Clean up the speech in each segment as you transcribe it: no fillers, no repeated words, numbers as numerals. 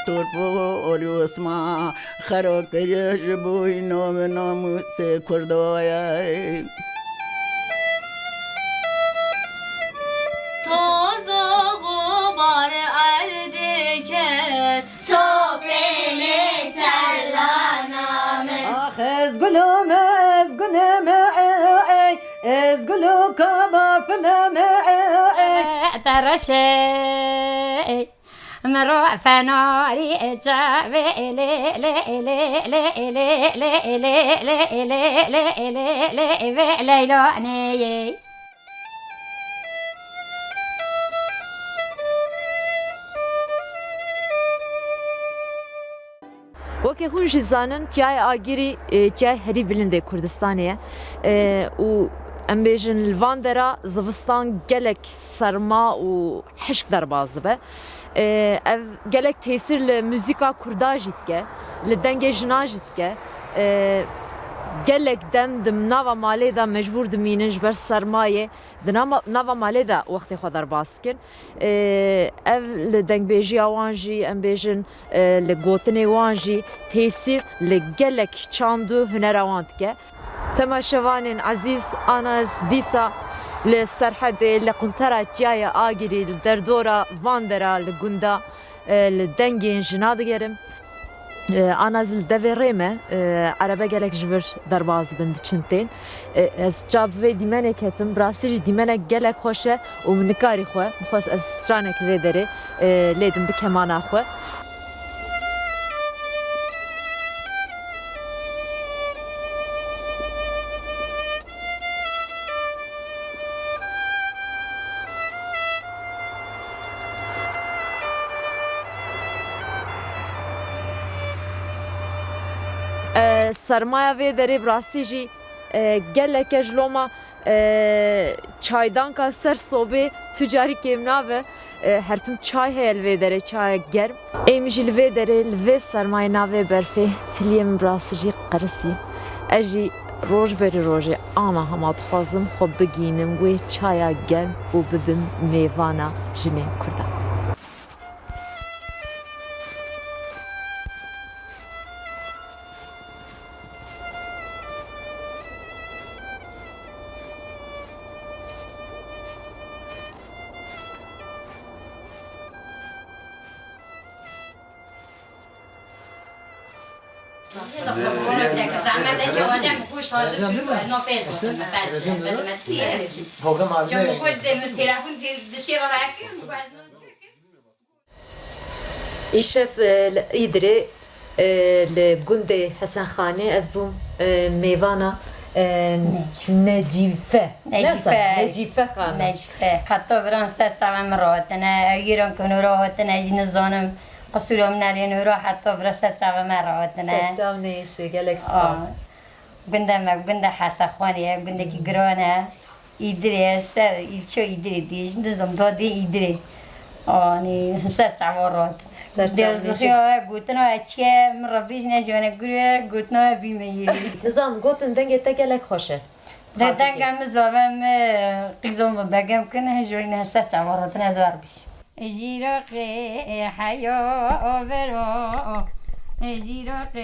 تربو اولیوسما خراکریش بوی نام ناموس کردوای توز و غبار اردکت تو بینی ترلانامه آخ از گلوم از گلوم از گلو کما فلم ترشي مروح فناري جابي لي لي لي لي لي لي لي لي لي لي ليلوني وەکێ هون jî zanin çiyaya agirî çiyay herî bilindê Kurdistanê ye û em bêjin li van dera zivistan gelek serma û hişk derbas dibe. Ev gelek tesîr li müzîka Kurda jî dike, li dengê jina jî dike. Gelek dem dim nava malê de mecbûr dimînin ji ber sermayê di nava malê de wextê xwe derbas dikin. Ev li dengbêjiya wan jî em bêjin li gotinê wan jî tesîr li gelek çand û hunera wan dike. Temaşevanên ezîz ana ez dîsa li serhedê li quntara çiyaya agirî li derdora van dera li gunda li dengên jina digerim. Ana ez li devê rê me erebe gelek ji vir derbas bin diçin tên. Ez çav vê dîmenê ketim, bi rastî jî dîmenek gelek xweş e û min nikarî xwe bixwast ez stranek vê derê lêdim bi kemana xwe. Sermaya vê derê bi rastî jî geleke ji loma çaydanka ser sobê tu carî kêm nave her tim çay heye li vê derê çaya germ. Êm jî li vê derê li vê sermayê navê berfê tiliyê min bi rastî jî qerisî. Ez jî roj berî rojê ama hema dixwazim xwe bigînim wê çaya germ û bibim mêvana jinê Kurda. İşef İdri li gundê Hesenxanê ez bûm mêvana Necife. Necife xanım. نجفه حتی بران سر سوام راحتنه ایران کنو راحتنه جین زانم قصورم نرین رو حتی برا سر سوام راحتنه Sercav ne işi gelek spas. گنده حسن خوانیه گنده کی گرانه ایدری سر ایلچو ایدری دیش نزم دادی ایدری آنی سر سوام راحتنه دلخواه گوتنا چیه من ربیش نشونه گروه گوتنا بیمیه Nizam gotin dengê te gelek xweş e. دنگم زارم قیزم و بگم کنه هجوری نه سر چوارات نزار بیش. جیرق حیا آورا جیرق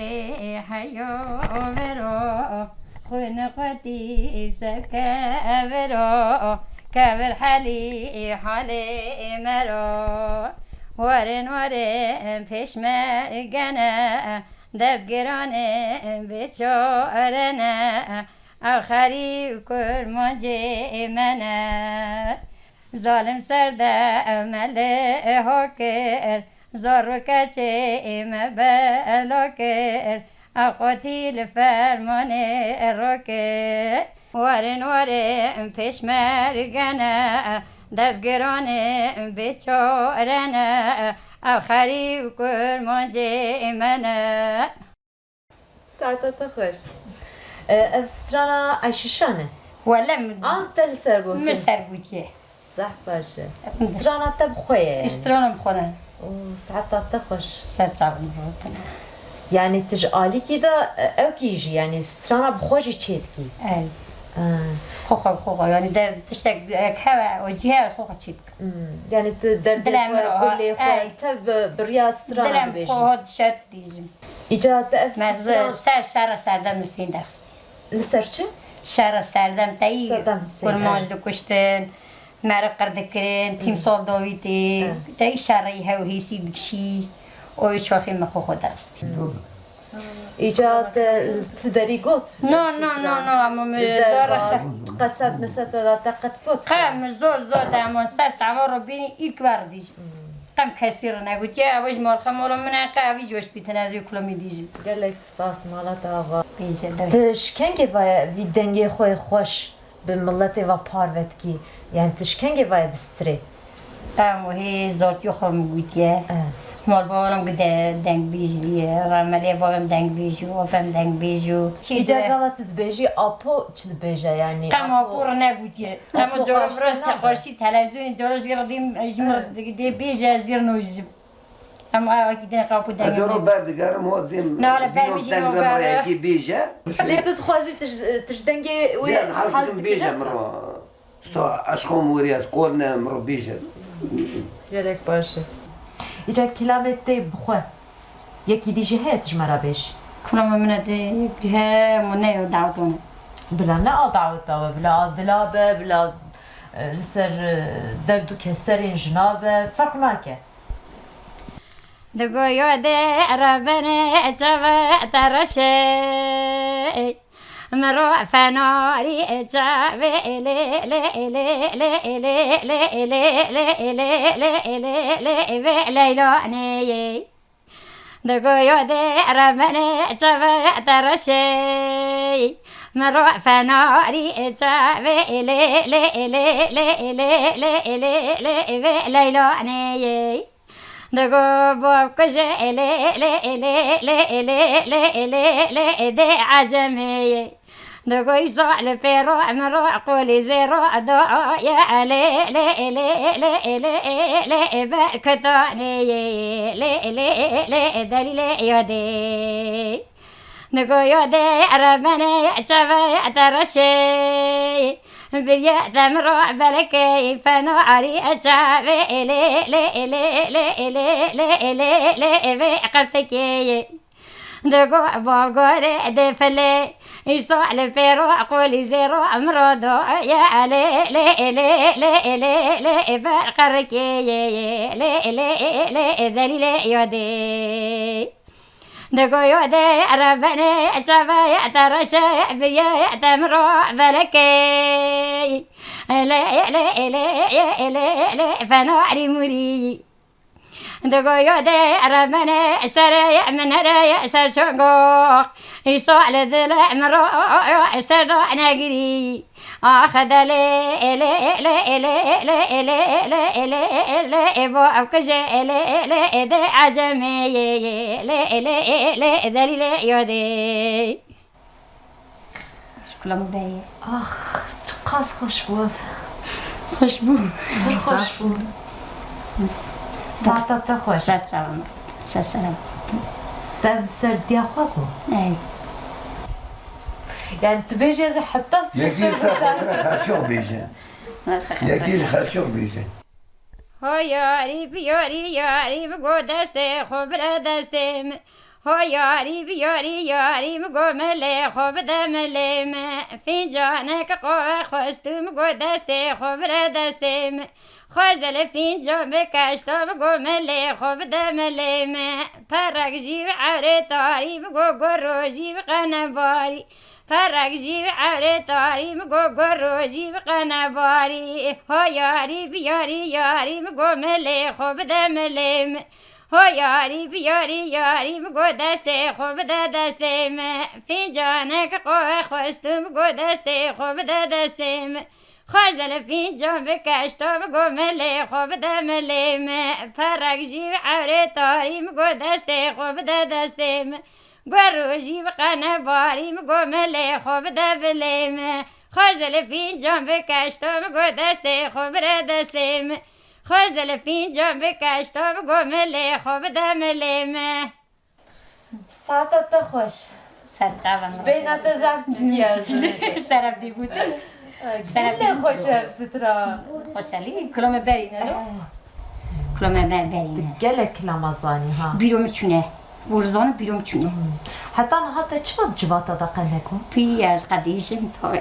حیا آورا خون قدی سکه آورا کبر حالی حالی مرا وارن وارن پیش مرگنه دردگرانه بیچارنه آخری کرمانجه منه ظالم سرده عمله ها کرد زارو کچه مبلا کرد قتیل فرمانه را کرد وارن وارن پیش مرگنه دردگرانه بیچارنه آخری کرمانجه منه Saatata xweş. Ev strana Ayşişane. ولا Tel sergot. مسر بودیه Zah baş e. Strana te bixwe ye. استرانم خونه Saata te xweş. سر چاون رو Yani tij alîkî de ew kî jî yani strana bixwe jî çêdikî. ال خوخ یعنی در تشتک که و جیه خوخ چید یعنی در دلم کلی خود بریاستران دلم بیشی خود شد دیجم ایجاد مز شهر سردم نسین دست لسر چه؟ شهر سردم تایی سردم حسین، کرمانج دو کشتن مرا قرد کرن تیم سال داویده تایی شهری هاو هیسی دکشی اوی چاخی مخو خود دست ایجاد تو داری گوت نه اما مزار قصد مثلا دقت گوت قام زور دامون سر تعور بینی ایک بار دیجم قام کسی رو نگوید که اوج مال خمر من قاویج وش بیتنازی کلامی دیجم گلک سپاس مالت آوا بیزه داری تشکنگی وی دنگی خوی خوش به ملت و پاروت کی یعنی تشکنگی وی دستری قام وهی زورتی خم گوییه مال بابام گده دنگ بیجلیه راملی بابام دنگ بیجو آبم دنگ بیجو ایجا غلط بیجی آپو چی بیجه یعنی قام آپو رو نگوییه قام جورم رو تقاشی تلویزیون جورش گردیم اجمر دیگه بیجه زیر نویزم اما اگه دن قاپو دنگ اجورو بعد دیگر ما دیم نه لا بعد دنگ بمره کی بیجه لیت تخوازی تش دنگی وی حاضر بیجه مرو سو اشخام وریاز قرن مرو بیجه گلک باشه ایجا کلامت بخواه یکی دیجی هیتش مرا بیش كلام من ده مني ودعوتونه بلا نه دعوت داوه بلا دلابه بلا لسر دردو کسرین جنابه فرق ناکه دقو يودي ربنا جوا ترشي مروع فناري جوا إلي ليلاني دقو يودي ربنا جوا ترشي مروع فناري جوا إلي ليلاني دقو بوب كجي دي عجمي دقو يصع الفيروع مروع قولي زيروع دعا يا بركتاني دليل يدي دقو يدي ربنا يعتبى يعترشي بيا ثمر بركي فنعري أجابي قرتكي دقو بوغوري دفلي يصع الفيرو قولي زيرو أمرضو يا برقركي ذليل يدي دقو يودي ربنا أجابي يعترشي بيا يعتمرو بركي فنعري مري دقو يودي ربنا سريع من ريع سر شنقوق يصع لذل عمرو سر نقري أخذ بوعب كجي دي عجمي ذليل يودي شكرا مبايا آخ چقاس خوش بود خوش بو خوش بود ساعتت خوش سلام دم سردی خواه بود اي يعني تبيجي زي حتى یکی خرشو بیجه یکی خرشو بیجه هو یاری بگو دسته خوب را دستم هو یاری بگو مله خوب دملم فینجانک قوه خوستم بگو دسته خوب را دستم خوزل فینجان بکشتا بگو مله خوب دملم پرک جیب عوره تاری بگو گرو جیب قنباری پرک جیب عوره تاری مگو گرو جیب قنباری ها یاری مگو مله خوب دملم ها یاری مگو دسته خوب دستم فینجانک قوه خوستم مگو دسته خوب دستم خوزل فینجان بکشتا مگو مله خوب دملم پرک جیب عوره تاری مگو دسته خوب دستم گرو جیب قنباری مگو مله خوب دبلم خوزل فینجان بکشتا مگو دسته خوب دستم خوزل فینجان بکشتا مگو مله خوب دملم ساعتت خوش سرچاوم بینات زب چیه سرف دی بوده گله خوش افسترا خوشحالی کلام برینه کلام برینه گله کلام زانی ها بیرون چونه ورزان بیرون چونه حتی حتی چما جواتا دا قنکو پی از قدیشم تا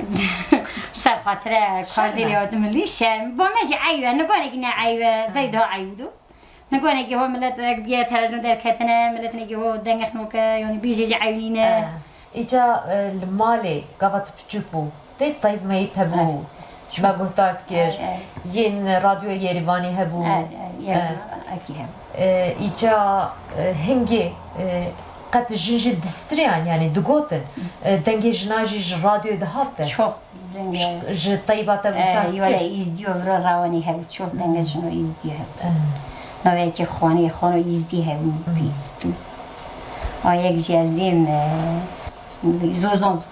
سر خاطر کار دلی آدم لی شرم با ماشي عيوة نقول إنه عيوة بيدها عيودو نقول إنه هو ملت بيا تلفزيون در كتنا ملت إنه هو دنيا نوكا يعني بيجي عيونينا ایجا المالی قوات بچوبو دی طيب ما يبهبو ما قهتارت كير ين راديو يريواني هبو أكيد ایجا هنگي قد جنجي دستريان يعني دقوتن دنگي جناجي راديو دهاتن شو ج طيبات بتاعت يولا يزديو برا رواني هبو شو دنيا شنو يزديو هبو نوعي که خانه ایزدی هم بیستو آیا یک جزدیم زوزان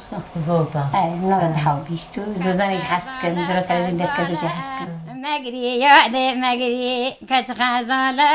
نه حال بیستو زوزانش هست که مجرد تلویزیون در کجاش هست که مگری یاده مگری کج خزاله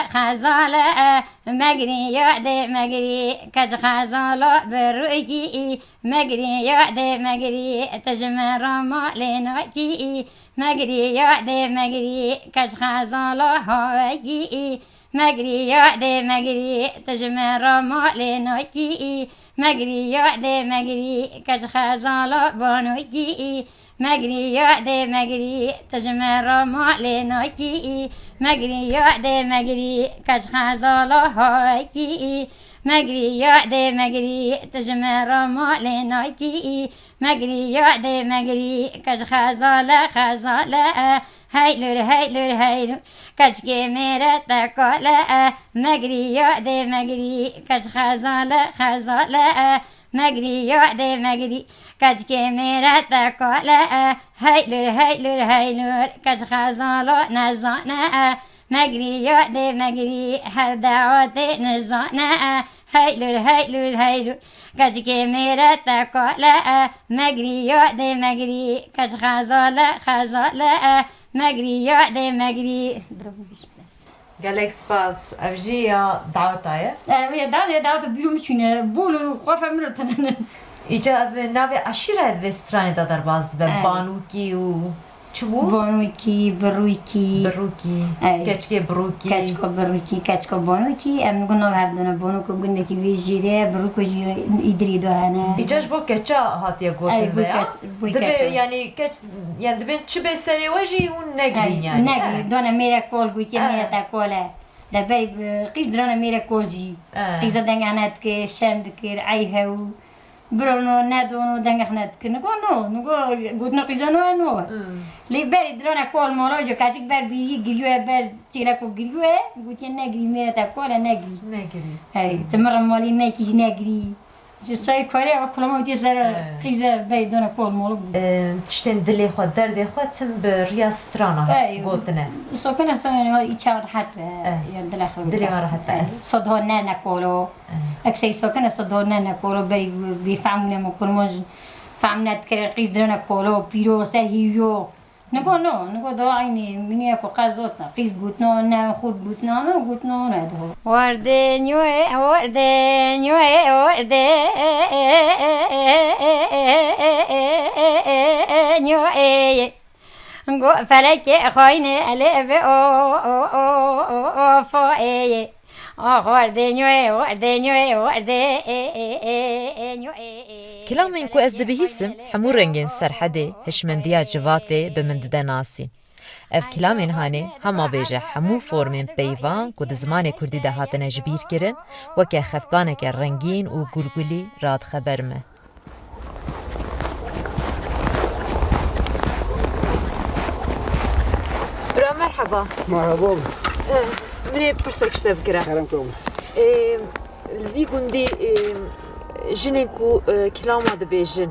مگری یاده مگری کج خزاله برویی مگری یاده مگری تجمع رامالیناکی مگری یاده مگری کج خزاله هایی مگری یاده مگری تجمع رامالیناکی مگری یاده مگری کج خزاله بانوکی مگری یاده مگری تجمع رامالیناکی مگری یاده مگری کج خزاله هایی مگری یاده مگری تجمع رامالیناکی مگری یاده مگری کج خزاله هیلور کج که میره تکاله مگری یاده مگری کج خزاله مگری یاده مگری کج که میره تکاله هیلور کج خزاله نزانه مگری یاده مگری هر دعوت نزانه هیلور کج که میره تکاله مگری یاده مگری کج خزاله مگری یاده مگری گلک سپاس افجی یا دعوتایه دعوت بیرون میشونه بولو خواه من تنن ایجا ناوی عشیره وسترانی دادر باز به بانوکی و چبو؟ بانوکی بروکی کچکه بروکی کچکو بانوکی ام نگو نو هفدانه بانوکو گنده که ویجیره بروکو جیره ایدری دوهنه ایجاش با کچا هاتیه گوتن بیا؟ یعنی دبین چی به سری وجی اون نگرین یعنی؟ نگرین دانه میره کول گویتی میره تا کوله دبی قیز درانه میره کول جی قیز دنگانت که شمد کر عیه و برونو ندونو دنگه خنات که نگو گوت نقیزانو نو لی بری درانه کول مالا جو کچک بر بیی گریوه بر چیلکو گریوه گوتی نگری میره تا کوله نگری تمر مالی نکیش نگری جسای کاری و کلام وقتی سر قیزه بری دانه کول مالا تشتن دلی خود درد خود تم به ریاسترانا گوتنه سوکنه سوکنه ایچه راحت دلی راحت صدها نه نکولو اکسی سوکنه صدها نه نکولو بری بیفهمونه مکن مج فهمنت که قیز درانه کولو پیرو سر هیو نگو داعینی منی اکو قزوتا قیز گوتنا نه خود گوتنا نه دو ورده نیوه گو فلک خاینه الف او فایه ورده نیوه كلام كو از دبهيسم همو رنگين سرحده هشمنديا جواته بمندده ناسين اف كلام هاني هما بيجه همو فورمين بيوان كو دزمان كردي ده هاتنه جبير كرن وكا خفتانك رنگين و گلگلي راد خبرمه برا مرحبا مني برسك شتا بكرا خيرم كوم الوي گوندي جنكو كلاما دبيجن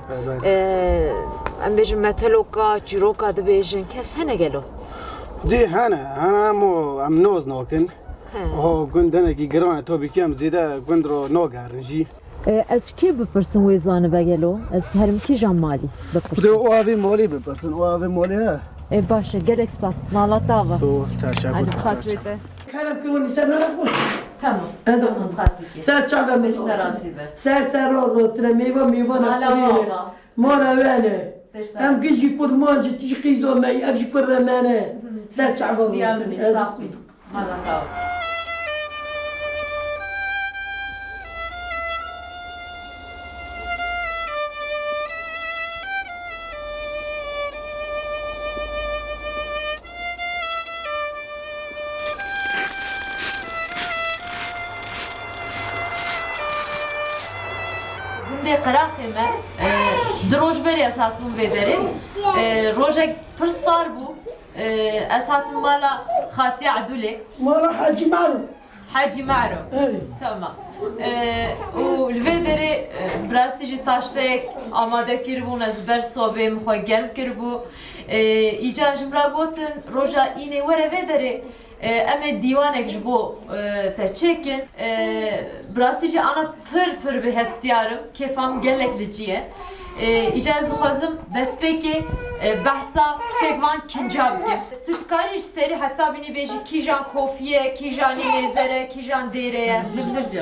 ام بيجن متلوكا جروكا دبيجن كاس هنا قالوا دي انا مو ام نوز نوكن هو گوندنا كي گرانا تو بكيام زيدا گوندرو نوغارنجي از کی بپرسن ویزانه بگلو از هرم کی جمالی بپرسن او اوی مالی بپرسن او اوی مالی ها باشه گلک سپاس مالاتاوا سو تشکر خاطرته كلام كوني سنة نخوش تمام هذا خاطرك سر شعب مش تراسيبه سر روتنا ميوة مالا بابا مالا وينه Em gıcı kurmancı tişki domay evji kurramane. Ser çavar Diyamni rotin. safi. Hada tamam. Gundê qiraxê me di rojberê ez hatim vê derê rojek pir sar bû ez hatim mala Xatiya Edulê Mara hacı maruf. Hacî Mero Evet. tamam û li vê derê birastî jî taşteyek amade kiribûn ez ber sobê min xwe germ kiribû îca ji min re gotin roja înê were vê derê em ê dîwanek ji bo te çêkin birastî jî ana pir bi hestiyarim kêfam gelek li cî ye îca ez dixwazim destpêkê behsa piçek van kinca bike tu dikarî ji serî heta binî bêjî kîjan kofiye kîjanî nêzere kîjan dêre ye lip ji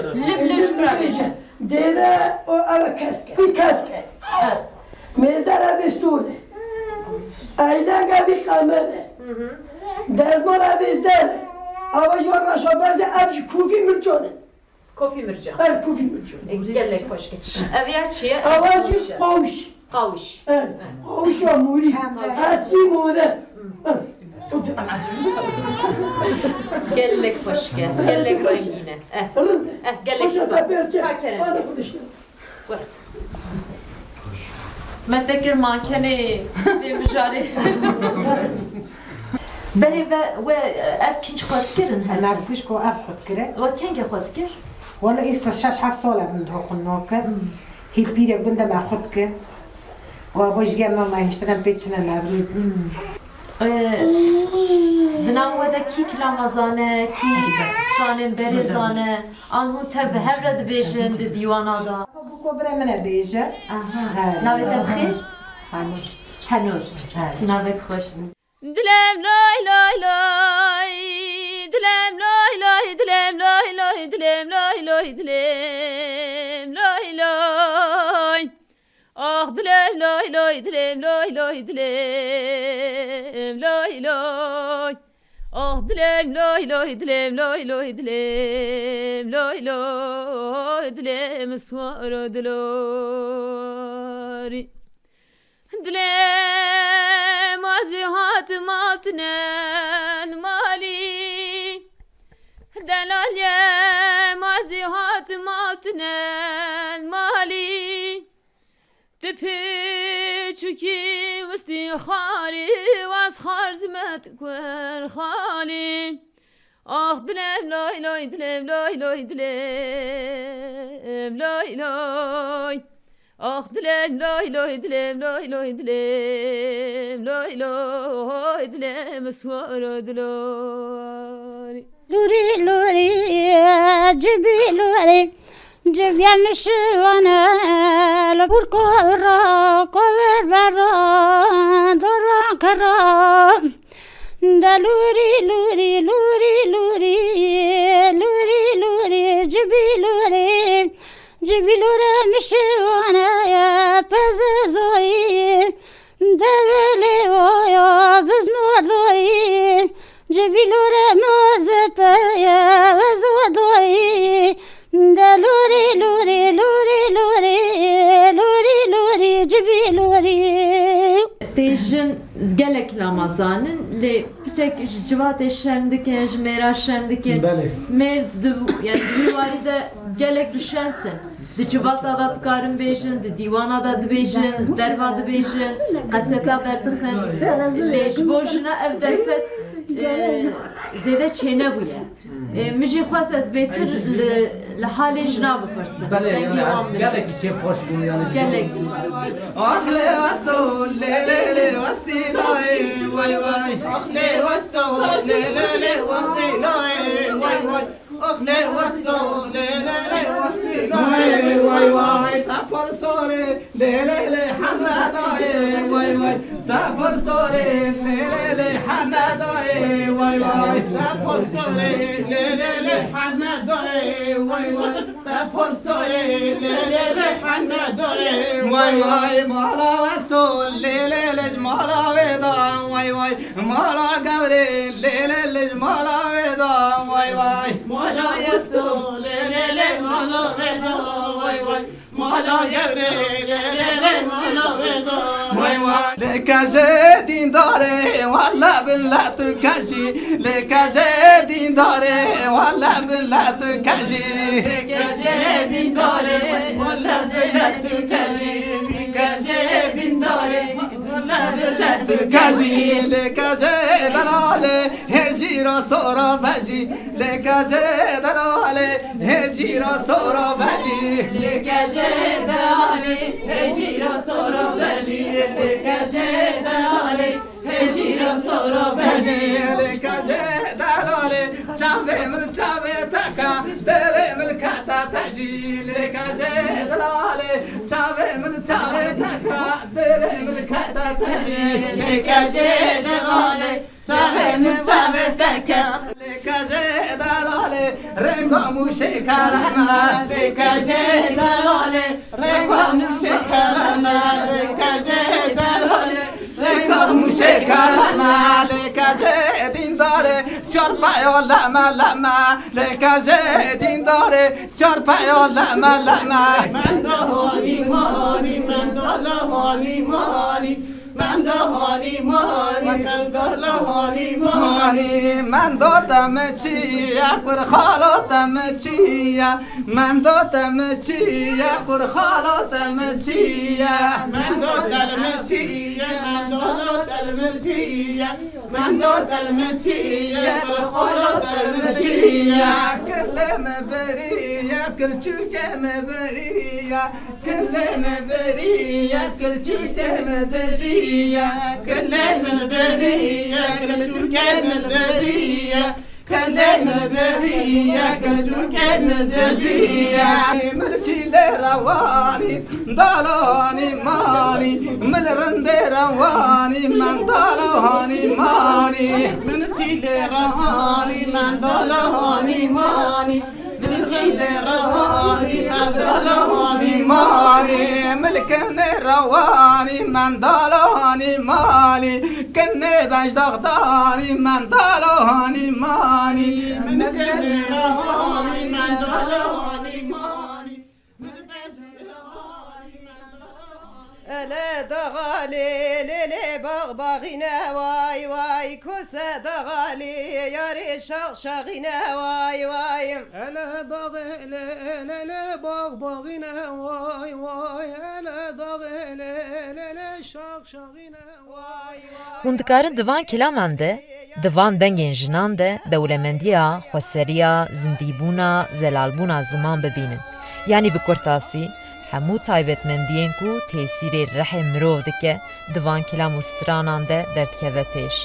min re bêje Dere o eve keske. Bir keske. Mezar evi stûne. Aylan evi kamene. Dezmar evi zdere. Ava jorra şoberde evji kufi mürçone. Kofî mircan Er kufi mürçone. gelek hoş ev ya çiye Avacı kovuş. qawiş Er kovuş o muri. Eski mure. gelek hoşke gelek rengine Rındı. gelek Hoşa spas taberçe. ha kerem Hadi kuduştu. me tekir mankene ve mijare berê ve ev kinç xwe dikirin her لا بكشكو أخذ كده ve kenge xwe dikir ولا إيسا شاش حف صولة من دهو خنوكر هي بيرك بندا ما أخذك وابوش جاما ما يشتغل بيتشنا مبروز Dinam wede kî kilama zane, kî şanên berê zane, an hûn tev bi hev re dibêjin di dîwana da. بوكو برا من بيجا Navê te bi xêr? هانوش Henûr. Çi navek xweş. Dilem lay lay lay Dilem lay lay Dilem lay lay Dilem lay lay Dilem lay lay Ah dilem lay lay Dilem lay lay Dilem lay lay Ah dilem lay lay Dilem lay lay Dilem lay lay Dilem swara dilari Dilem azihat maltnen mali Delalem azihat maltnen mali Tipi çuki vesti khari was kharzmet kwer khali Ah dilem loy loy dilem loy loy dilem loy loy Ah dilem loy loy dilem loy loy dilem loy loy dilem swara dilari لوري لوري جبي لوري جبيا نشوانا لبوركو راكو بربرا دورا كرام دا لوري لوري لوري لوري لوري لوري جبي لوري جبي لوري نشوانا يا بززوي دبلي ويا بزنور دوي جبي لوري نوزبا يا بزودوي دا لوري لوري لوري لوري لوري لوري جبي لوري Têjin gelek lamazanin lê piçek ji civatê şerm dikin ji mêra şerm dikin mêr yani dîwarî de gelek dişensin di civata da dikarin bêjin di dîwana da dibêjin di derva dibêjin qeseka berdixin lê ji bo jina ev derfet zêde çêne bûye min jî xwest ez bêtir li halê jina bipirsim dengê wan gelek أخلي وصول ليلي لي وسيلاي واي واي أخلي وصول ليلي لي وسيلاي واي واي أخلي وصول ليلي لي وسيلاي واي واي تفر سوري ليلي حناداي واي واي تفر سوري ليلي حناداي واي واي تفر سوري ليلي حناداي واي واي تفر سوري ليلي حناداي واي واي مالا وسول ليلي جمالا ويدا واي واي مالا قبري ليلي جمالا ويدا واي واي مالا يسول ليلي مالا ويدا واي واي مالا قبري ليلي مالا ويدا واي واي لك جدين داري ولا بالله تكشي لك جدين داري ولا بالله تكشي لك جدين داري ولا بالله تكشي لك جدين داري ولا بالله تكشي لك جدين علي هجي راسورا بجي لك جدين علي هجي راسورا بجي لك جدين علي هجي راسورا بجي لك جدين علي هجي راسورا بجي لك جدين علي چاوي من چاوي تکا دل من کاتا تجي لك جدين علي چاوي من چاوي تکا دل من کاتا تجي لك جدين علي چاوي من چاوي تکا لك جدين علي رنگو موشکارما لك جدين علي رنگو موشکارما لك جدين علي رنگو موشکارما لك جدين داره شربای لما لما لك جدين داره شربای لما لما من دهانی مانی من دلهانی مانی من دهانی مانی من دلهانی مانی من دادم چیا کر خالاتم چیا من دادم چیا کر خالاتم چیا من دادم چیا من دادم چیا من دادم چیا کر خالاتم چیا کلم بریا کل چوکم بریا کلم بریا کل چوکم بریا كلم البرية كل تركان البرية كلم البرية كل تركان البرية ملتي لرواني ضلاني ماني من رندي رواني من ضلاني ماني ملتي لرواني من ضلاني ماني من رندي رواني من ضلاني ماني ملكني رواني من ضلاني مالي كني باش ضغطاني من ضلاني ماني من كني رواني من ضلاني ماني من كني رواني من ضلاني لا دغالي ليلي بغبغينا واي واي كوسا دغالي يا ريشاق شاغينا واي واي انا ضغيلي ليلي بغبغينا واي واي انا ضغيلي ليلي شاق شاغينا واي واي Hûn dikarin divan kelaman de, divan dengên jinan de dewlemendiya, xweseriya, zindîbûna, zelalbûna ziman bibînin. Yanî bi kurtasî, hemû taybetmendiyên ku tesîrê rehê mirov dike, divan kelam û stranan de derdikeve pêş.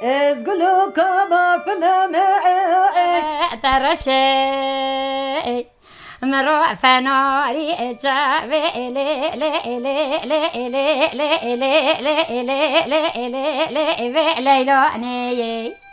ازقلو كما فلما ترشي مروع فناري جابي لي لي لي لي لي لي لي لي لي لي لي لي لي